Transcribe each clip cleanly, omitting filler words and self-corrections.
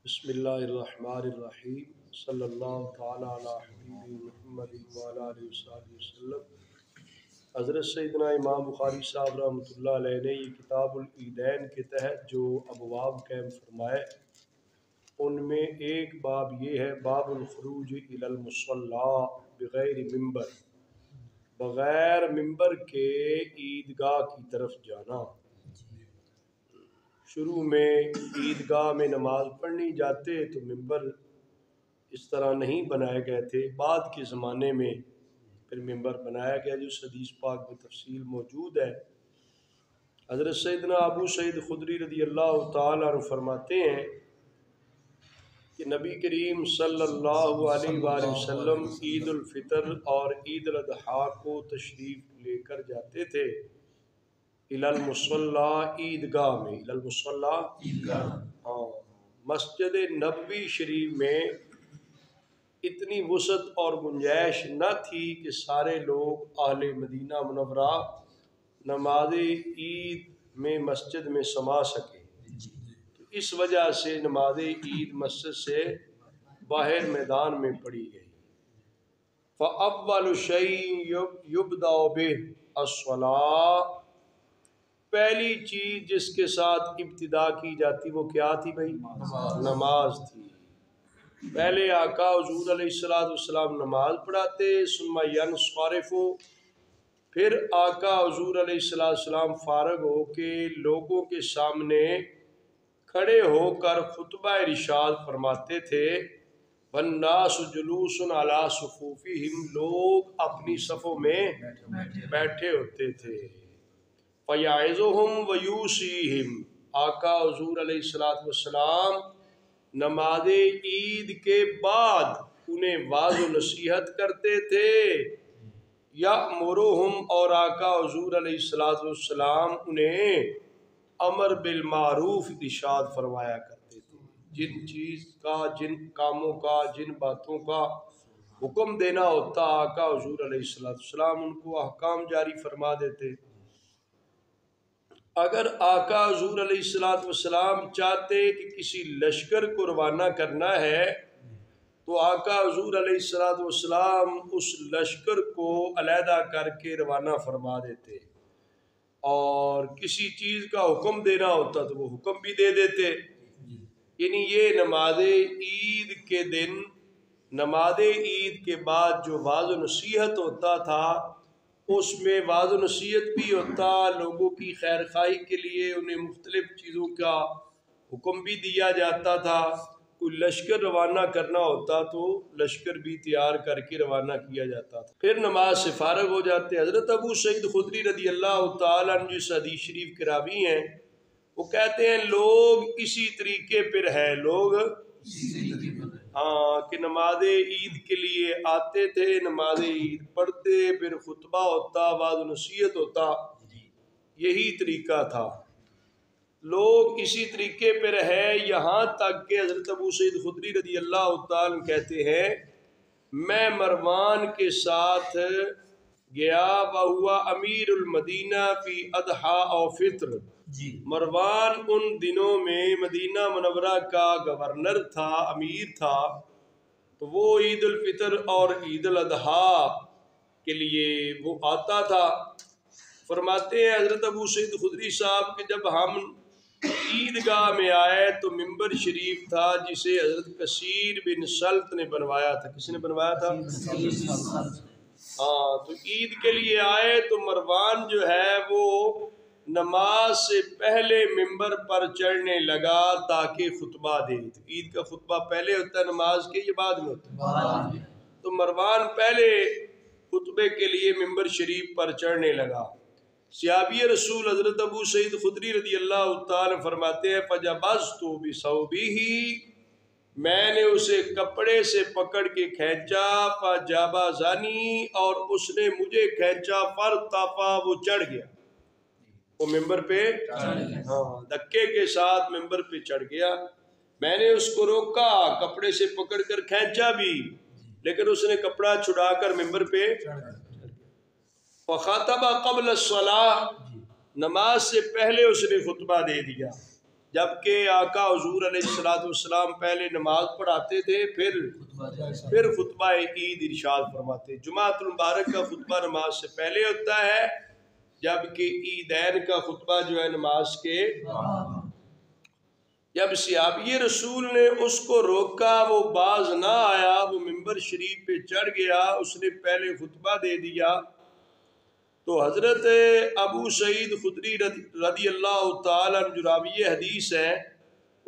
بسم اللہ الرحمن الرحیم صلی اللہ تعالی علی حبیب محمد وعلی آلہ وصحبہ وسلم۔ حضرت سیدنا امام بخاری صاحب رحمۃ اللہ علیہ نے یہ کتاب العیدین کے تحت جو ابواب قائم فرمائے ان میں ایک باب یہ ہے، باب الخروج الی المصلی بغیر ممبر، بغیر ممبر کے عیدگاہ کی طرف جانا۔ شروع میں عیدگاہ میں نماز پڑھنی جاتے تو ممبر اس طرح نہیں بنائے گئے تھے، بعد کے زمانے میں پھر ممبر بنایا گیا، جو حدیث پاک میں تفصیل موجود ہے۔ حضرت سیدنا ابو سعید خدری رضی اللہ تعالیٰ عنہ فرماتے ہیں کہ نبی کریم صلی اللہ علیہ وآلہ وسلم عید الفطر اور عید الاضحیٰ کو تشریف لے کر جاتے تھے الی المصلی، عیدگاہ میں، الی المصلی، ہاں، مسجد نبوی شریف میں اتنی وسعت اور گنجائش نہ تھی کہ سارے لوگ اہل مدینہ منورہ نماز عید میں مسجد میں سما سکیں، تو اس وجہ سے نماز عید مسجد سے باہر میدان میں پڑھی گئی۔ فَأَوَّلُ شَيْءٍ يُبْدَأُ بِهِ الصَّلَاةُ، پہلی چیز جس کے ساتھ ابتدا کی جاتی وہ کیا تھی بھائی؟ نماز تھی۔ پہلے آقا حضور علیہ السلام نماز پڑھاتے، ثم ينصرف، پھر آقا حضور علیہ السلام فارغ ہو کے لوگوں کے سامنے کھڑے ہو کر خطبہ ارشاد فرماتے تھے، والناس جلوس علی صفوفہم، لوگ اپنی صفوں میں بیٹھے ہوتے تھے۔ فَيَعِظُهُمْ وَيُوصِيهِمْ، آقا حضور علیہ السلام نماز عید کے بعد انہیں واعظ و نصیحت کرتے تھے، یأمرہم، اور آقا حضور علیہ السلام انہیں امر بالمعروف ارشاد فرمایا کرتے تھے۔ جن چیز کا، جن کاموں کا، جن باتوں کا حکم دینا ہوتا آقا حضور علیہ السلام ان کو احکام جاری فرما دیتے۔ اگر آقا حضور علیہ السلام چاہتے کہ کسی لشکر کو روانہ کرنا ہے تو آقا حضور علیہ السلام اس لشکر کو علیحدہ کر کے روانہ فرما دیتے، اور کسی چیز کا حکم دینا ہوتا تو وہ حکم بھی دے دیتے۔ یعنی یہ نماز عید کے دن، نماز عید کے بعد جو واعظ و نصیحت ہوتا تھا اس میں واعظ و نصیحت بھی ہوتا، لوگوں کی خیر خواہی کے لیے انہیں مختلف چیزوں کا حکم بھی دیا جاتا تھا۔ کوئی لشکر روانہ کرنا ہوتا تو لشکر بھی تیار کر کے روانہ کیا جاتا تھا۔ پھر نماز سے فارغ ہو جاتے۔ حضرت ابو سعید خدری رضی اللہ تعالیٰ عنہ جس حدیث شریف کے راوی ہیں وہ کہتے ہیں لوگ اسی طریقے پر ہے، لوگ ہاں کہ نماز عید کے لیے آتے تھے، نماز عید پڑھتے، پھر خطبہ ہوتا، واعظ و نصیحت ہوتا، یہی طریقہ تھا۔ لوگ اسی طریقے پر ہے، یہاں تک کہ حضرت ابو سعید خدری رضی اللہ تعالیٰ کہتے ہیں میں مروان کے ساتھ گیا، وہوا امیر المدینہ فی اضحیٰ و فطر، مروان ان دنوں میں مدینہ منورہ کا گورنر تھا، امیر تھا، تو وہ عید الفطر اور عید الاضحیٰ کے لیے وہ آتا تھا۔ فرماتے ہیں حضرت ابو سعید خدری صاحب کہ جب ہم عیدگاہ میں آئے تو ممبر شریف تھا جسے حضرت کثیر بن سلط نے بنوایا تھا۔ کس نے بنوایا تھا؟ ہاں، تو عید کے لیے آئے تو مروان جو ہے وہ نماز سے پہلے ممبر پر چڑھنے لگا تاکہ خطبہ دے۔ تو عید کا خطبہ پہلے ہوتا ہے نماز کے، یہ بعد میں ہوتا ہے؟ تو مروان پہلے خطبے کے لیے ممبر شریف پر چڑھنے لگا۔ صحابی رسول حضرت ابو سعید خدری رضی اللہ تعالی فرماتے ہیں فجبزت بثوبہ، میں نے اسے کپڑے سے پکڑ کے کھینچا، فجابزنی، اور اس نے مجھے کھینچا، فارتفع، وہ چڑھ گیا، وہ ممبر پہ ہاں دھکے کے ساتھ ممبر پہ چڑھ گیا۔ میں نے اس کو روکا، کپڑے سے پکڑ کر کھینچا بھی، لیکن اس نے کپڑا چھڑا کر ممبر پہ فخطب قبل الصلاۃ، نماز سے پہلے اس نے خطبہ دے دیا۔ جبکہ آقا حضور علیہ السلام پہلے نماز پڑھاتے تھے پھر خطبہ عید ارشاد فرماتے. جمعۃ المبارک کا خطبہ نماز سے پہلے ہوتا ہے، جبکہ عیدین کا خطبہ جو ہے نماز کے. جب صحابی رسول نے اس کو روکا، وہ باز نہ آیا، وہ ممبر شریف پہ چڑھ گیا، اس نے پہلے خطبہ دے دیا، تو حضرت ابو سعید خدری رضی اللہ تعالیٰ عنہ جو راوی حدیث ہیں،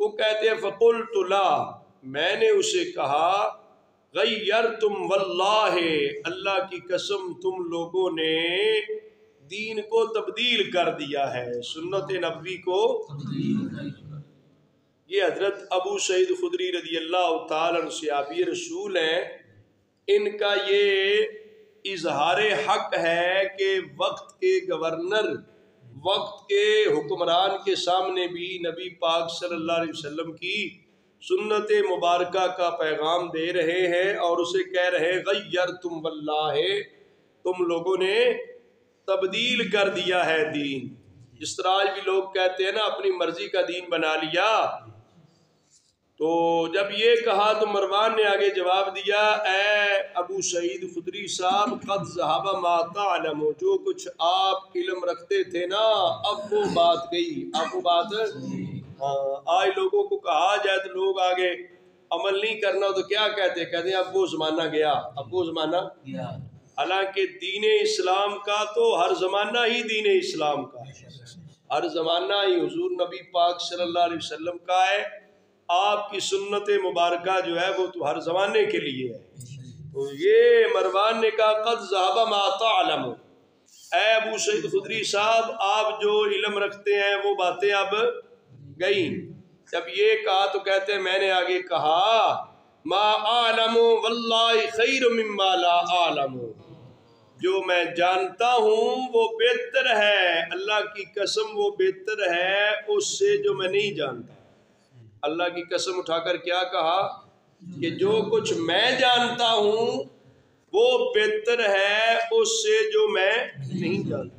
وہ کہتے ہیں فقلت لا، میں نے اسے کہا غیرتم واللہ، اللہ کی قسم تم لوگوں نے دین کو تبدیل کر دیا ہے، سنت نبوی کو. یہ حضرت ابو سعید خدری رضی اللہ تعالیٰ عنہ صحابی رسول ہیں، ان کا یہ اظہار حق ہے کہ وقت کے گورنر، وقت کے حکمران کے سامنے بھی نبی پاک صلی اللہ علیہ وسلم کی سنت مبارکہ کا پیغام دے رہے ہیں، اور اسے کہہ رہے غیرتم واللہ، تم لوگوں نے تبدیل کر دیا ہے دین. جس طرح آج بھی لوگ کہتے ہیں نا اپنی مرضی کا دین بنا لیا. تو جب یہ کہا تو مروان نے آگے جواب دیا، اے ابو سعید خدری صاحب، قد ذہب ما تعلم، جو کچھ آپ علم رکھتے تھے نا اب وہ بات گئی، اب وہ بات. آج لوگوں کو کہا جائے تو لوگ آگے عمل نہیں کرنا تو کیا کہتے ہیں اب وہ زمانہ گیا، اب وہ زمانہ گیا. حالانکہ دین اسلام کا تو ہر زمانہ ہی دین اسلام کا ہے، ہر زمانہ ہی حضور نبی پاک صلی اللہ علیہ وسلم کا ہے. آپ کی سنت مبارکہ جو ہے وہ تو ہر زمانے کے لیے ہے. تو یہ مروان نے کہا قد ذہب ما تعلم، اے ابو سعید خدری صاحب آپ جو علم رکھتے ہیں وہ باتیں اب گئیں. جب یہ کہا تو کہتے ہیں میں نے آگے کہا ما اعلم واللہ خیر مما لا اعلم، جو میں جانتا ہوں وہ بہتر ہے، اللہ کی قسم وہ بہتر ہے اس سے جو میں نہیں جانتا. اللہ کی قسم اٹھا کر کیا کہا کہ جو کچھ میں جانتا ہوں وہ بہتر ہے اس سے جو میں نہیں جانتا.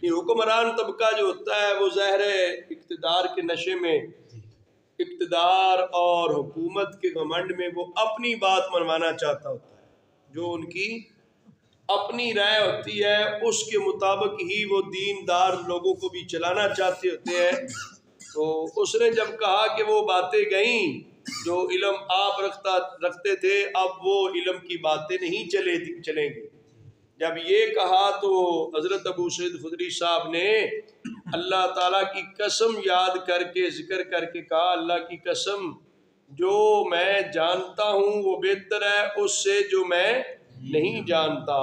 یہ حکمران طبقہ جو ہوتا ہے وہ ظاہر اقتدار کے نشے میں، اقتدار اور حکومت کے گھمنڈ میں وہ اپنی بات منوانا چاہتا ہوتا ہے، جو ان کی اپنی رائے ہوتی ہے اس کے مطابق ہی وہ دیندار لوگوں کو بھی چلانا چاہتے ہوتے ہیں. تو اس نے جب کہا کہ وہ باتیں گئیں جو علم آپ رکھتے تھے اب وہ علم کی باتیں نہیں چلیں گی. جب یہ کہا تو حضرت ابو سعید خدری صاحب نے اللہ تعالیٰ کی قسم یاد کر کے ذکر کر کے کہا اللہ کی قسم جو میں جانتا ہوں وہ بہتر ہے اس سے جو میں نہیں جانتا.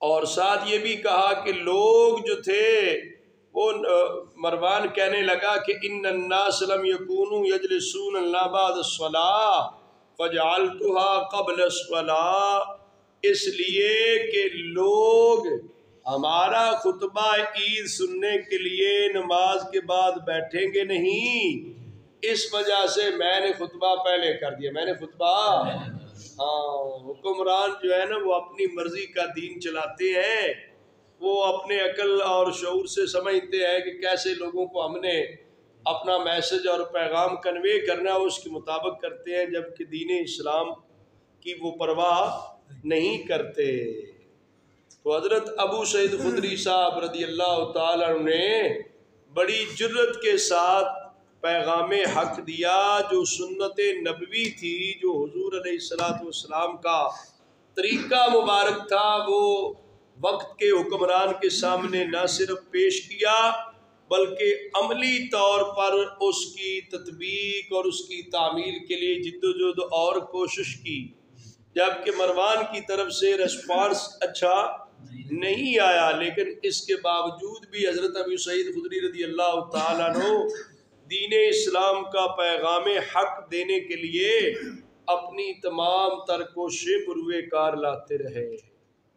اور ساتھ یہ بھی کہا کہ لوگ جو تھے وہ مروان کہنے لگا کہ ان الناس لم یکونوا یجلسون الا بعد الصلاۃ فجعلتها قبل الصلاۃ، اس لیے کہ لوگ ہمارا خطبہ عید سننے کے لیے نماز کے بعد بیٹھیں گے نہیں، اس وجہ سے میں نے خطبہ پہلے کر دیا. میں نے خطبہ حکمران جو ہے نا وہ اپنی مرضی کا دین چلاتے ہیں، وہ اپنے عقل اور شعور سے سمجھتے ہیں کہ کیسے لوگوں کو ہم نے اپنا میسج اور پیغام کنوے کرنا اس کے مطابق کرتے ہیں، جبکہ دین اسلام کی وہ پرواہ نہیں کرتے. تو حضرت ابو سعید خدری صاحب رضی اللہ تعالیٰ عنہ نے بڑی جرت کے ساتھ پیغام حق دیا، جو سنت نبوی تھی، جو حضور علیہ السلام کا طریقہ مبارک تھا، وہ وقت کے حکمران کے سامنے نہ صرف پیش کیا بلکہ عملی طور پر اس کی تطبیق اور اس کی تعمیل کے لیے جدوجہد اور کوشش کی. جبکہ مروان کی طرف سے رسپانس اچھا نہیں آیا، لیکن اس کے باوجود بھی حضرت ابو سعید خدری رضی اللہ تعالیٰ عنہ دین اسلام کا پیغام حق دینے کے لیے اپنی تمام تر کوششیں بروئے کار لاتے رہے.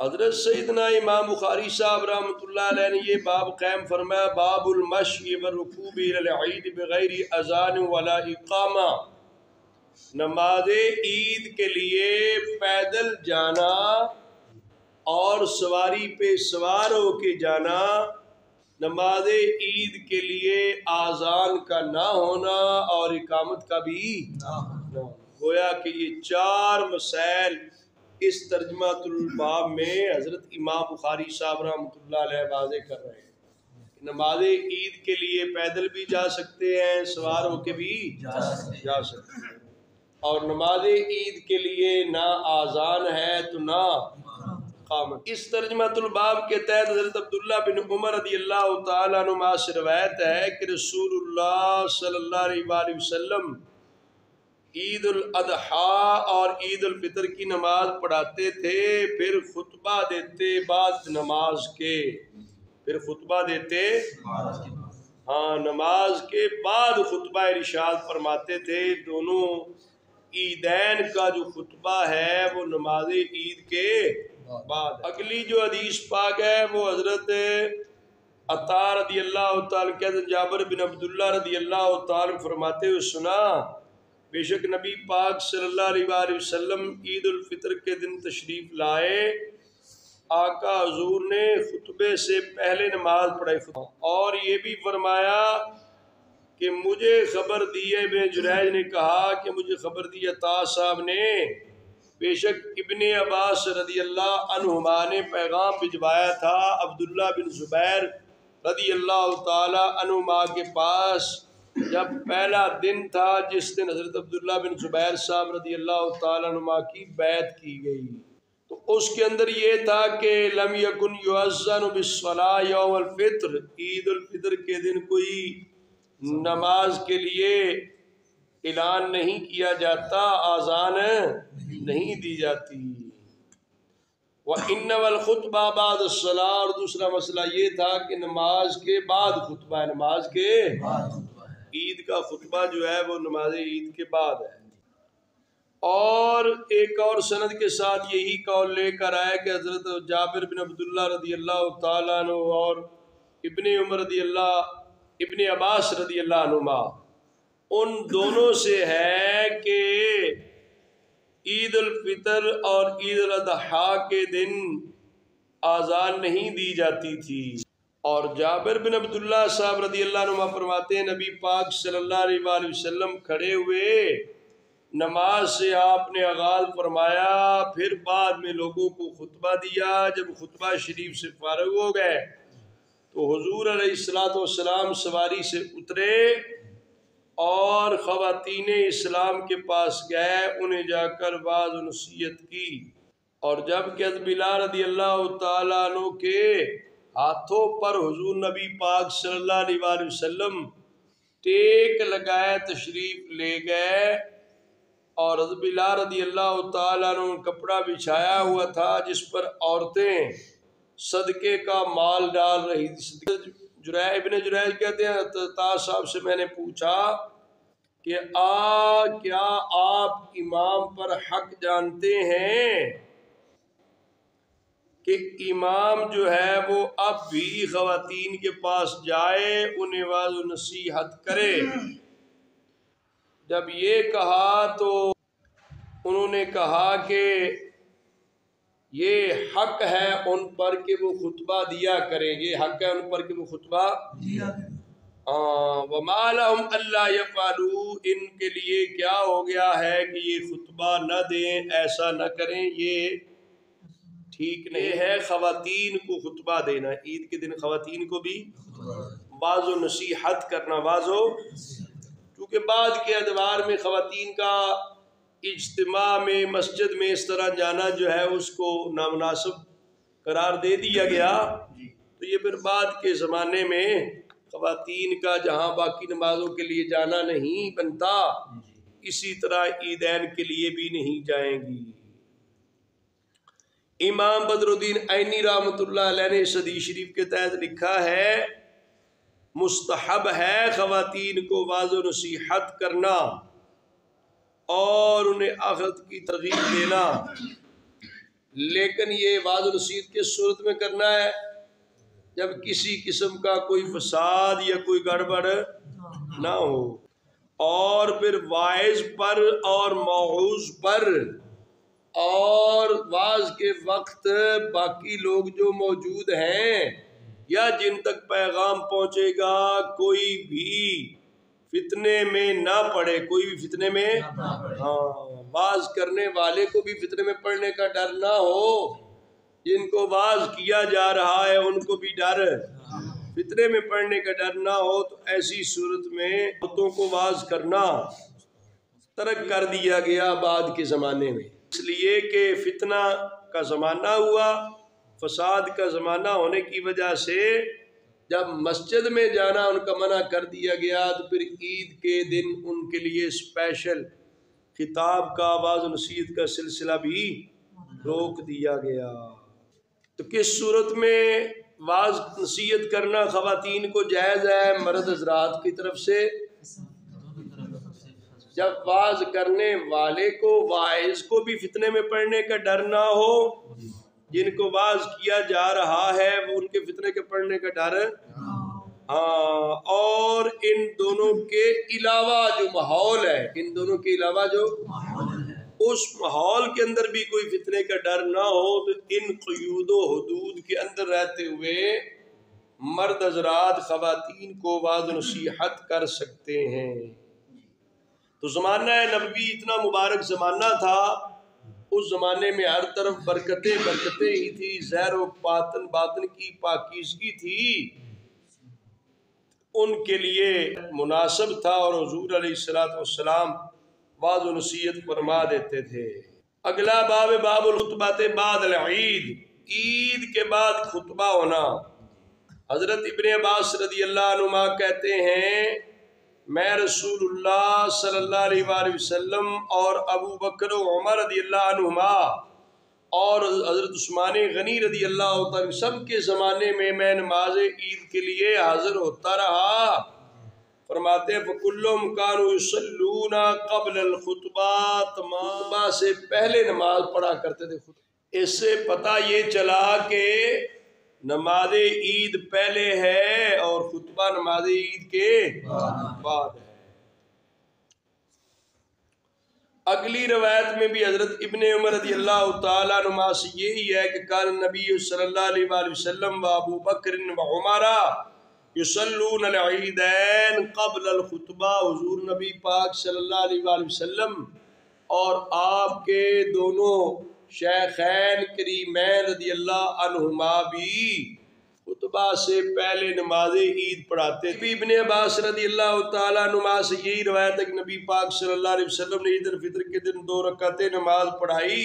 حضرت سیدنا امام بخاری صاحب رحمۃ اللہ علیہ نے یہ باب قائم فرمایا، باب المشی والرکوب الی العید بغیر اذان ولا اقامہ، نماز عید کے لیے پیدل جانا اور سواری پہ سوار ہو کے جانا نماز عید کے لیے آذان کا نہ ہونا اور اقامت کا بھی نہ ہونا۔ گویا کہ یہ چار مسائل اس ترجمہ الباب میں حضرت امام بخاری صاحب رحمۃ اللہ علیہ واضح کر رہے ہیں۔ نماز عید کے لیے پیدل بھی جا سکتے ہیں، سوار ہو کے بھی جا سکتے ہیں، اور نماز عید کے لیے نہ آذان ہے تو نہ اقامت۔ اس ترجمہ الباب کے تحت حضرت عبداللہ بن عمر رضی اللہ تعالیٰ عنہما سے روایت ہے کہ رسول اللہ صلی اللہ علیہ وآلہ وسلم عید الاضحیٰ اور عید الفطر کی نماز پڑھاتے تھے، پھر خطبہ دیتے بعد نماز کے، پھر خطبہ دیتے نماز کے بعد خطبہ ارشاد فرماتے تھے۔ دونوں عیدین کا جو خطبہ ہے وہ نماز عید کے بعد۔ اگلی جو حدیث پاک ہے وہ حضرت عطا رضی اللہ تعالیٰ کے حضرت جابر بن عبداللہ رضی اللہ تعالیٰ فرماتے ہوئے سنا، بے شک نبی پاک صلی اللہ علیہ وآلہ وسلم عید الفطر کے دن تشریف لائے، آقا حضور نے خطبے سے پہلے نماز پڑھائی، اور یہ بھی فرمایا کہ مجھے خبر دی ہے، ابن جریج نے کہا کہ مجھے خبر دی عطا صاحب نے، بے شک ابن عباس رضی اللہ عنہما نے پیغام بھجوایا تھا عبداللہ بن زبیر رضی اللہ تعالی عنہما کے پاس، جب پہلا دن تھا جس دن حضرت عبداللہ بن زبیر صاحب رضی اللہ تعالی عنہما کی بیعت کی گئی، تو اس کے اندر یہ تھا کہ لم یکن یؤذن بالصلاۃ یوم الفطر، عید الفطر کے دن کوئی نماز کے لیے اعلان نہیں کیا جاتا، آذان نہیں دی جاتی۔ وَإِنَّ وَالْخُطْبَةَ بَعْدَ الصَّلَاةِ، اور دوسرا مسئلہ یہ تھا کہ نماز کے بعد خطبہ ہے، نماز کے عید کا خطبہ جو ہے وہ نماز عید کے بعد ہے۔ اور ایک اور سند کے ساتھ یہی قول لے کر آئے کہ حضرت جابر بن عبداللہ رضی اللہ تعالیٰ عنہ اور ابن عمر رضی اللہ، ابن عباس رضی اللہ عنہما، ان دونوں سے ہے کہ عید الفطر اور عید الاضحیٰ کے دن آذان نہیں دی جاتی تھی۔ اور جابر بن عبداللہ صاحب رضی اللہ عنہ فرماتے ہیں نبی پاک صلی اللہ علیہ وآلہ وسلم کھڑے ہوئے، نماز سے آپ نے آغاز فرمایا، پھر بعد میں لوگوں کو خطبہ دیا۔ جب خطبہ شریف سے فارغ ہو گئے تو حضور علیہ السلام سواری سے اترے اور خواتین اسلام کے پاس گئے، انہیں جا کر واعظ و نصیحت کی، اور جب کہ بلال رضی اللہ تعالیٰ عنہ کے ہاتھوں پر حضور نبی پاک صلی اللہ علیہ وآلہ وسلم ٹیک لگائے تشریف لے گئے، اور حضرت بلال رضی اللہ تعالیٰ عنہ کپڑا بچھایا ہوا تھا جس پر عورتیں صدقے کا مال ڈال رہی تھی۔ ابن جریج کہتے ہیں عطا صاحب سے میں نے پوچھا کہ کیا آپ امام پر حق جانتے ہیں کہ امام جو ہے وہ اب بھی خواتین کے پاس جائے، انہیں واعظ و نصیحت کرے؟ جب یہ کہا تو انہوں نے کہا کہ یہ حق ہے ان پر کہ وہ خطبہ دیا کریں، یہ حق ہے ان پر کہ وہ خطبہ دیا کریں۔ وَمَا لَهُمْ أَلَّا يَفْعَلُوا، ان کے لیے کیا ہو گیا ہے کہ یہ خطبہ نہ دیں، ایسا نہ کریں، یہ ٹھیک نہیں ہے خواتین کو خطبہ دینا۔ عید کے دن خواتین کو بھی واعظ و نصیحت کرنا، واعظ و، کیونکہ بعد کے ادوار میں خواتین کا اجتماع میں مسجد میں اس طرح جانا جو ہے اس کو نامناسب قرار دے دیا گیا، تو یہ پھر بعد کے زمانے میں خواتین کا جہاں باقی نمازوں کے لیے جانا نہیں بنتا، اسی طرح عیدین کے لیے بھی نہیں جائیں گی۔ امام بدر الدین عینی رحمۃ اللہ علیہ نے اس حدیث شریف کے تحت لکھا ہے مستحب ہے خواتین کو واعظ و نصیحت کرنا اور انہیں آخرت کی ترغیب دینا، لیکن یہ واعظ و نصیحت کس صورت میں کرنا ہے؟ جب کسی قسم کا کوئی فساد یا کوئی گڑبڑ نہ ہو، اور پھر واعظ پر اور موعوظ پر اور واعظ کے وقت باقی لوگ جو موجود ہیں یا جن تک پیغام پہنچے گا کوئی بھی فتنے میں نہ پڑے، کوئی بھی فتنے میں، ہاں، واز کرنے والے کو بھی فتنے میں پڑنے کا ڈر نہ ہو، جن کو واز کیا جا رہا ہے ان کو بھی ڈر، فتنے میں پڑنے کا ڈر نہ ہو، تو ایسی صورت میں عورتوں کو واز کرنا ترک کر دیا گیا بعد کے زمانے میں، اس لیے کہ فتنہ کا زمانہ ہوا، فساد کا زمانہ ہونے کی وجہ سے جب مسجد میں جانا ان کا منع کر دیا گیا، تو پھر عید کے دن ان کے لیے اسپیشل خطاب کا، واعظ و نصیحت کا سلسلہ بھی روک دیا گیا۔ تو کس صورت میں واعظ نصیحت کرنا خواتین کو جائز ہے؟ مرد حضرات کی طرف سے جب واعظ کرنے والے کو، واعظ کو بھی فتنے میں پڑنے کا ڈر نہ ہو، جن کو واعظ کیا جا رہا ہے وہ ان کے فتنے کے پڑنے کا ڈر، ہاں، اور ان دونوں کے علاوہ جو ماحول ہے، ان دونوں کے علاوہ جو اس ماحول کے اندر بھی کوئی فتنے کا ڈر نہ ہو، تو ان قیود و حدود کے اندر رہتے ہوئے مرد حضرات خواتین کو واعظ و نصیحت کر سکتے ہیں۔ تو زمانہ نبوی اتنا مبارک زمانہ تھا، اس زمانے میں ہر طرف برکتیں برکتیں ہی تھی، زہر و باطن کی پاکیزگی تھی، ان کے لیے مناسب تھا، اور حضور علیہ السلام واعظ و نصیحت فرما دیتے تھے۔ اگلا باب، باب الخطبات بعد العید، عید کے بعد خطبہ ہونا۔ حضرت ابن عباس رضی اللہ عنہما کہتے ہیں میں رسول اللہ صلی اللہ علیہ وآلہ وسلم اور ابو بکر و عمر رضی اللہ عنہما اور حضرت عثمان غنی رضی اللہ تعالی سب کے زمانے میں نماز عید کے لیے حاضر ہوتا رہا۔ فرماتے ہیں فَكُلُّهُمْ كَانُوا يُصَلُّونَ قَبْلَ الْخُطْبَةِ، خطبہ سے پہلے نماز پڑھا کرتے تھے۔ اس سے پتہ یہ چلا کہ نماز عید پہلے ہے اور خطبہ نماز عید کے بعد ہے۔ اگلی روایت میں بھی حضرت ابن عمر رضی اللہ تعالیٰ عنہما سے یہی ہے کہ قال نبی صلی اللہ علیہ وآلہ وسلم و ابو بکر و عمر یصلون العیدین قبل الخطبہ، حضور نبی پاک صلی اللہ علیہ وآلہ وسلم اور آپ کے دونوں شیخین کریمین رضی اللہ عنہما بھی خطبہ سے پہلے نماز عید پڑھاتے تھے۔ ابن عباس رضی اللہ تعالیٰ عنہما سے یہی روایت ہے کہ نبی پاک صلی اللہ علیہ وسلم نے عید الفطر کے دن 2 رکعتیں نماز پڑھائی،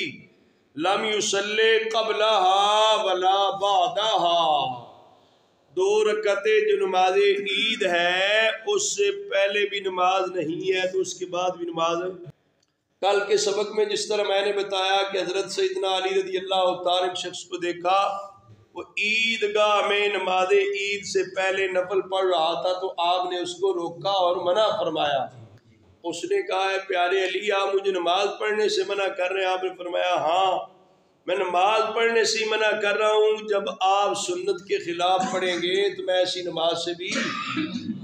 لم یصلی قبلہا ولا بعدہا، 2 رکعتیں جو نماز عید ہے اس سے پہلے بھی نماز نہیں ہے تو اس کے بعد بھی نماز۔ کل کے سبق میں جس طرح میں نے بتایا کہ حضرت سیدنا علی رضی اللہ تعالیٰ ایک شخص کو دیکھا وہ عیدگاہ میں نماز عید سے پہلے نفل پڑھ رہا تھا، تو آپ نے اس کو روکا اور منع فرمایا۔ اس نے کہا ہے پیارے علی آپ مجھے نماز پڑھنے سے منع کر رہے ہیں؟ آپ نے فرمایا ہاں میں نماز پڑھنے سے منع کر رہا ہوں، جب آپ سنت کے خلاف پڑھیں گے تو میں ایسی نماز سے بھی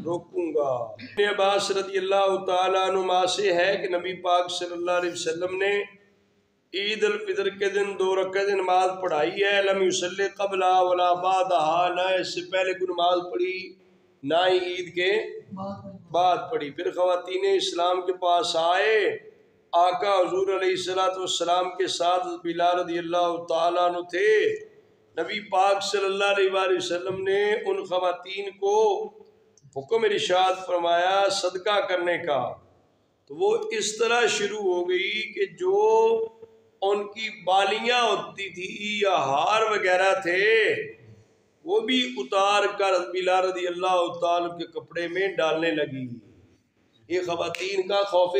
روکوں گا۔ ابن عباس رضی اللہ تعالیٰ عنہما سے ہے کہ نبی پاک صلی اللہ علیہ وسلم نے عید الفطر کے دن 2 رکعت نماز پڑھائی ہے، لم یصلی قبلہ ولا بعدہا، نہ اس سے پہلے کوئی نماز پڑھی نہ ہی عید کے بعد پڑھی۔ پھر خواتین اسلام کے پاس آئے، آقا حضور علیہ السلام کے ساتھ بلال رضی اللہ تعالیٰ عنہ تھے، نبی پاک صلی اللہ علیہ وآلہ وسلم نے ان خواتین کو حکم ارشاد فرمایا صدقہ کرنے کا، تو وہ اس طرح شروع ہو گئی کہ جو ان کی بالیاں ہوتی تھی یا ہار وغیرہ تھے وہ بھی اتار کر بلال رضی اللہ تعالیٰ کے کپڑے میں ڈالنے لگی۔ یہ خواتین کا خوف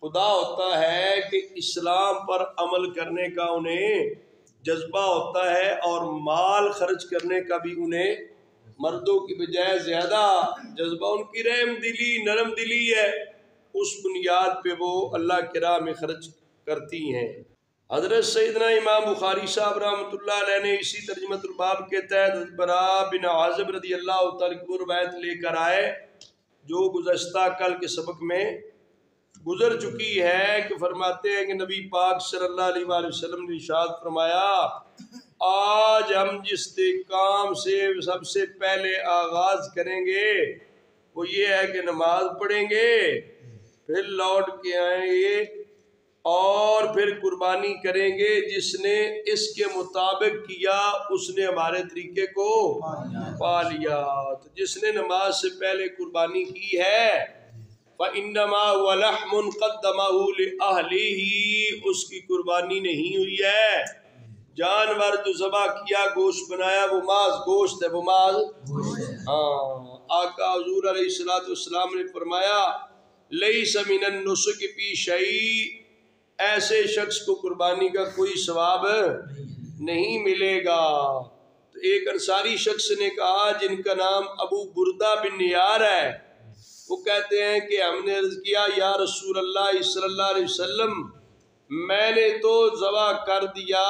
خدا ہوتا ہے کہ اسلام پر عمل کرنے کا انہیں جذبہ ہوتا ہے، اور مال خرچ کرنے کا بھی انہیں مردوں کی بجائے زیادہ جذبہ، ان کی رحم دلی نرم دلی ہے، اس بنیاد پہ وہ اللہ کی راہ میں خرچ کرتی ہیں۔ حضرت سیدنا امام بخاری صاحب رحمۃ اللہ علیہ نے اسی ترجمۃ الباب کے تحت براء بن عازب رضی اللہ تعالیٰ کی روایت لے کر آئے جو گزشتہ کل کے سبق میں گزر چکی ہے، کہ فرماتے ہیں کہ نبی پاک صلی اللہ علیہ وآلہ وسلم نے ارشاد فرمایا آج ہم جس کام سے سب سے پہلے آغاز کریں گے وہ یہ ہے کہ نماز پڑھیں گے، پھر لوٹ کے آئیں گے اور پھر قربانی کریں گے۔ جس نے اس کے مطابق کیا اس نے ہمارے طریقے کو پا لیا۔ تو جس نے نماز سے پہلے قربانی کی ہے فَإِنَّمَا هُوَ لَحْمٌ قَدَّمَهُ لِأَهْلِهِ، اس کی قربانی نہیں ہوئی ہے۔ جانور جو ذبح کیا، گوشت بنایا، وہ ماز گوشت ہے، وہ ماز ہاں۔ آقا حضور علیہ السلام نے فرمایا لَيْسَ مِنَ النُّسُكِ فِي شَيْءٍ، ایسے شخص کو قربانی کا کوئی ثواب نہیں ملے گا۔ تو ایک انصاری شخص نے کہا جن کا نام ابو بردہ بن نیار ہے، وہ کہتے ہیں کہ ہم نے عرض کیا یا رسول اللہ صلی اللہ علیہ وسلم میں نے تو ذبح کر دیا،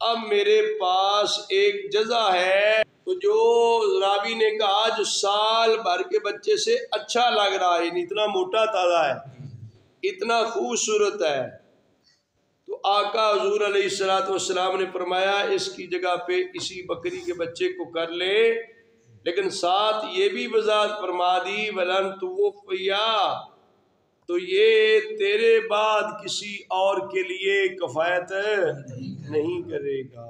اب میرے پاس ایک جزا ہے۔ تو جو راوی نے کہا جو سال بھر کے بچے سے اچھا لگ رہا ہے، اتنا موٹا تازہ ہے، اتنا خوبصورت ہے، تو آقا حضور علیہ السلام نے فرمایا اس کی جگہ پہ اسی بکری کے بچے کو کر لے، لیکن ساتھ یہ بھی وضاحت فرما دی وَلَن تُوفِّيَا، تو یہ تیرے بعد کسی اور کے لیے کفایت نہیں کرے گا۔